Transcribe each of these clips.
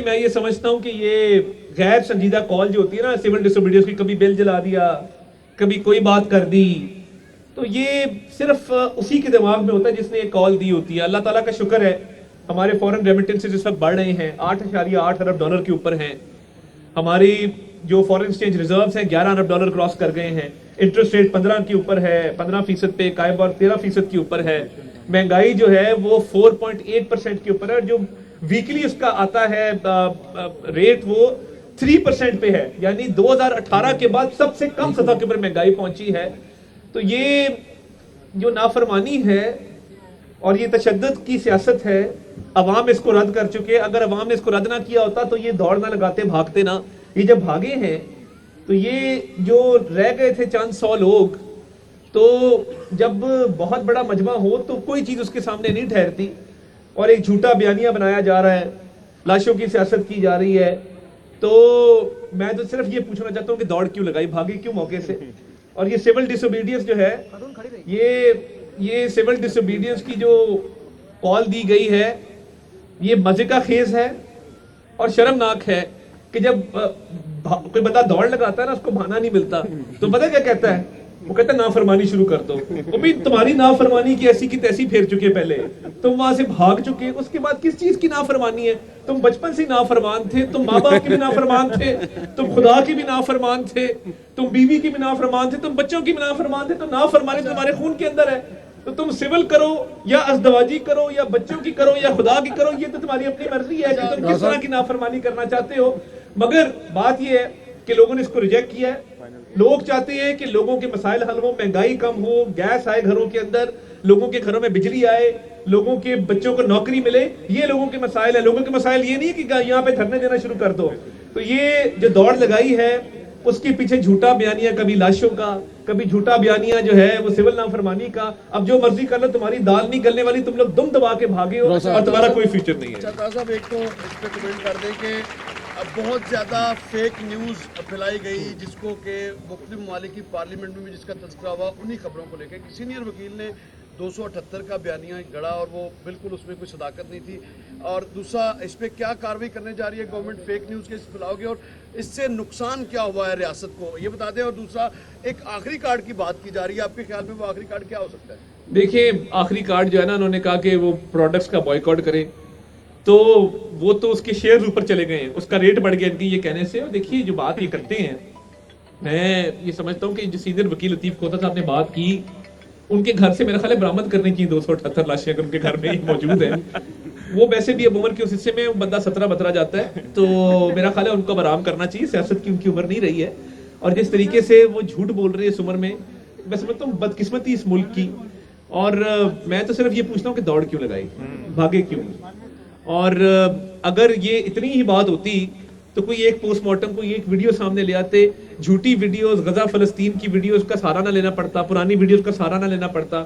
میں یہ سمجھتا ہوں کہ یہ غیر سنجیدہ کال جو ہوتی ہے نا سول ڈسوبیڈینس کی، کبھی بل جلا دیا، کبھی کوئی بات کر دی، تو یہ صرف اسی کے دماغ میں ہوتا ہے جس نے یہ کال دی ہوتی ہے. اللہ تعالیٰ کا شکر ہے ہمارے فورن ریمیٹنسز اس وقت بڑھ رہے ہیں، 8.8 ارب ڈالر کے اوپر ہیں. ہماری جو فورن ایکسچینج ریزروز ہیں 11 ارب ڈالر کراس کر گئے ہیں. انٹرسٹ ریٹ 15 کے اوپر ہے، 15% پہ قائم اور 13% کے اوپر ہے. مہنگائی جو ہے وہ 4.8% کے اوپر ہے. جو ویکلی اس کا آتا ہے ریٹ وہ 3% پہ ہے، یعنی 2018 کے بعد سب سے کم سطح کے اوپر مہنگائی پہنچی ہے. تو یہ جو نافرمانی ہے اور یہ تشدد کی سیاست ہے، عوام اس کو رد کر چکے. اگر عوام نے اس کو رد نہ کیا ہوتا تو یہ دوڑ نہ لگاتے، بھاگتے نہ. یہ جب بھاگے ہیں تو یہ جو رہ گئے تھے چند سو لوگ، تو جب بہت بڑا مجمع ہو تو کوئی چیز اس کے سامنے نہیں ٹھہرتی، اور ایک جھوٹا بیانیہ بنایا جا رہا ہے، لاشوں کی سیاست کی جا رہی ہے. تو میں تو صرف یہ پوچھنا چاہتا ہوں کہ دوڑ کیوں لگائی، بھاگی کیوں موقع سے. اور یہ سول ڈسوبیڈینس جو ہے، یہ سول ڈسوبیڈینس کی جو کال دی گئی ہے، یہ مزے کا خیز ہے اور شرمناک ہے کہ جب کوئی بندہ دوڑ لگاتا ہے نا، اس کو بہانا نہیں ملتا، تو پتہ کیا کہتا ہے؟ وہ کہتا ہے نافرمانی شروع کر دو. وہ بھی تمہاری نافرمانی کی ایسی کی تیسی پھیر چکے، پہلے تم وہاں سے بھاگ چکے، اس کے بعد کس چیز کی نافرمانی ہے؟ تم بچپن سے نافرمان تھے، تم ماں باپ کے بھی نافرمان تھے، تم خدا کے بھی نافرمان تھے، تم بیوی کی بھی نافرمان تھے، تم بچوں کی بھی نافرمان تھے. تو نافرمانی تمہارے خون کے اندر ہے. تو تم سول کرو یا ازدواجی کرو یا بچوں کی کرو یا خدا کی کرو، یہ تو تمہاری اپنی مرضی ہے کہ تم کس طرح کی نافرمانی کرنا چاہتے ہو. مگر بات یہ ہے کہ لوگوں نے اس کو ریجیکٹ کیا ہے. لوگ چاہتے ہیں کہ لوگوں کے مسائل حل ہوں، مہنگائی کم ہو، گیس آئے گھروں کے اندر، لوگوں کے گھروں میں بجلی آئے، لوگوں کے بچوں کو نوکری ملے. یہ لوگوں کے مسائل ہیں. لوگوں کے مسائل یہ نہیں ہے کہ یہاں پہ دھرنے دینا شروع کر دو. تو یہ جو دوڑ لگائی ہے اس کے پیچھے جھوٹا بیانیہ، کبھی لاشوں کا، کبھی جھوٹا بیانیہ جو ہے وہ سول نافرمانی کا. اب جو مرضی کر لو، تمہاری دال نہیں گلنے والی. تم لوگ دم دبا کے بھاگے ہو اور تمہارا کوئی فیوچر نہیں ہے. صاحب ایک تو اس پہ کمنٹ کر دیں کہ بہت زیادہ فیک نیوز پھیلائی گئی، جس کو کہ مختلف ممالک کی پارلیمنٹ میں بھی جس کا تذکرہ ہوا، انہی خبروں کو لے کے سینئر وکیل نے 278 کا بیانیہ گڑا اور وہ بالکل اس میں کوئی صداقت نہیں تھی. اور دوسرا، اس پہ کیا کارروائی کرنے جا رہی ہے گورنمنٹ فیک نیوز کے پھیلاؤ گے، اور اس سے نقصان کیا ہوا ہے ریاست کو، یہ بتا دیں. اور دوسرا، ایک آخری کارڈ کی بات کی جا رہی ہے، آپ کے خیال میں وہ آخری کارڈ کیا ہو سکتا ہے؟ دیکھیں، آخری کارڈ جو ہے نا، انہوں نے کہا کہ وہ پروڈکٹس کا بائیکاٹ کرے، تو وہ تو اس کے شیئرز اوپر چلے گئے ہیں، اس کا ریٹ بڑھ گیا ان کی یہ کہنے سے. اور دیکھیے جو بات یہ کرتے ہیں، میں یہ سمجھتا ہوں کہ جو سینئر وکیل لطیف کھوتا صاحب نے بات کی، ان کے گھر سے میرا خیال ہے برآمد کرنے کی 278 لاشیں اگر ان کے گھر میں ہی موجود ہیں. وہ ویسے بھی اب عمر کے اس حصے میں بندہ 17 جاتا ہے، تو میرا خیال ہے ان کو برآمد کرنا چاہیے. سیاست کی ان کی عمر نہیں رہی ہے، اور جس طریقے سے وہ جھوٹ بول رہے ہیں اس عمر میں، میں سمجھتا ہوں بدقسمتی اس ملک کی. اور میں تو صرف یہ پوچھتا ہوں کہ دوڑ کیوں لگائی، بھاگے کیوں. اور اگر یہ اتنی ہی بات ہوتی تو کوئی ایک پوسٹ مارٹم، کوئی ایک ویڈیو سامنے لے آتے. جھوٹی ویڈیوز، غزہ فلسطین کی ویڈیوز کا سہارا نہ لینا پڑتا، پرانی ویڈیوز کا سہارا نہ لینا پڑتا،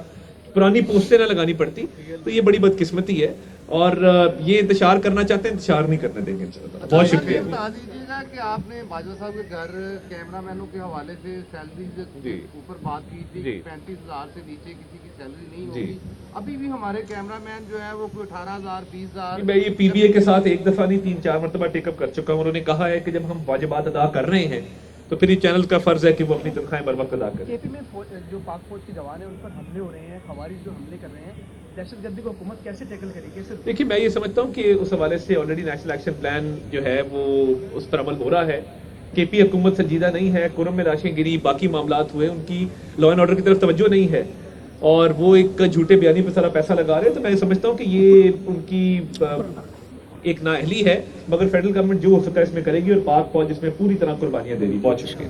پرانی پوسٹیں نہ لگانی پڑتی. تو یہ بڑی بدقسمتی ہے، اور یہ انتشار کرنا چاہتے ہیں، انتشار نہیں کرنے دیں گے انشاءاللہ. بہت شکریہ. بتا دیجیے گا کہ آپ نے باجوہ صاحب کے گھر کیمرہ مینوں کے حوالے سے سیلری اوپر بات کی تھی، 35,000 سے نیچے کسی کی سیلری نہیں ہوگی. ابھی بھی ہمارے کیمرہ مین جو ہے وہ 18,000 20,000. میں یہ پی بی اے کے ساتھ ایک دفعہ نہیں 3-4 مرتبہ ٹیک اپ کر چکا ہوں. انہوں نے کہا ہے کہ جب ہم واجبات ادا کر رہے ہیں تو پھر یہ چینل کا فرض ہے کہ وہ اپنی تنخواہیں بر وقت ادا کریں. کے پی میں جو پاک فوج کے جوان ہیں ان پر حملے ہو رہے ہیں، خوارج جو حملے کر رہے ہیں، دہشت گردی کو حکومت کیسے ٹیکل کرے گی؟ دیکھیے، میں یہ سمجھتا ہوں کہ اس حوالے سے آلریڈی نیشنل ایکشن پلان جو ہے وہ اس پر عمل ہو رہا ہے. کے پی حکومت سنجیدہ نہیں ہے. کرم میں لاشیں گری، باقی معاملات ہوئے، ان کی لا اینڈ آرڈر کی طرف توجہ نہیں ہے، اور وہ ایک جھوٹے بیانی پہ سارا پیسہ لگا رہے ہیں. تو میں سمجھتا ہوں کہ یہ ان کی ایک نااہلی ہے. مگر فیڈرل گورنمنٹ جو ہو سکتا ہے اس میں کرے گی، اور پاک فوج اس میں پوری طرح قربانیاں دے رہی. بہت شکریہ.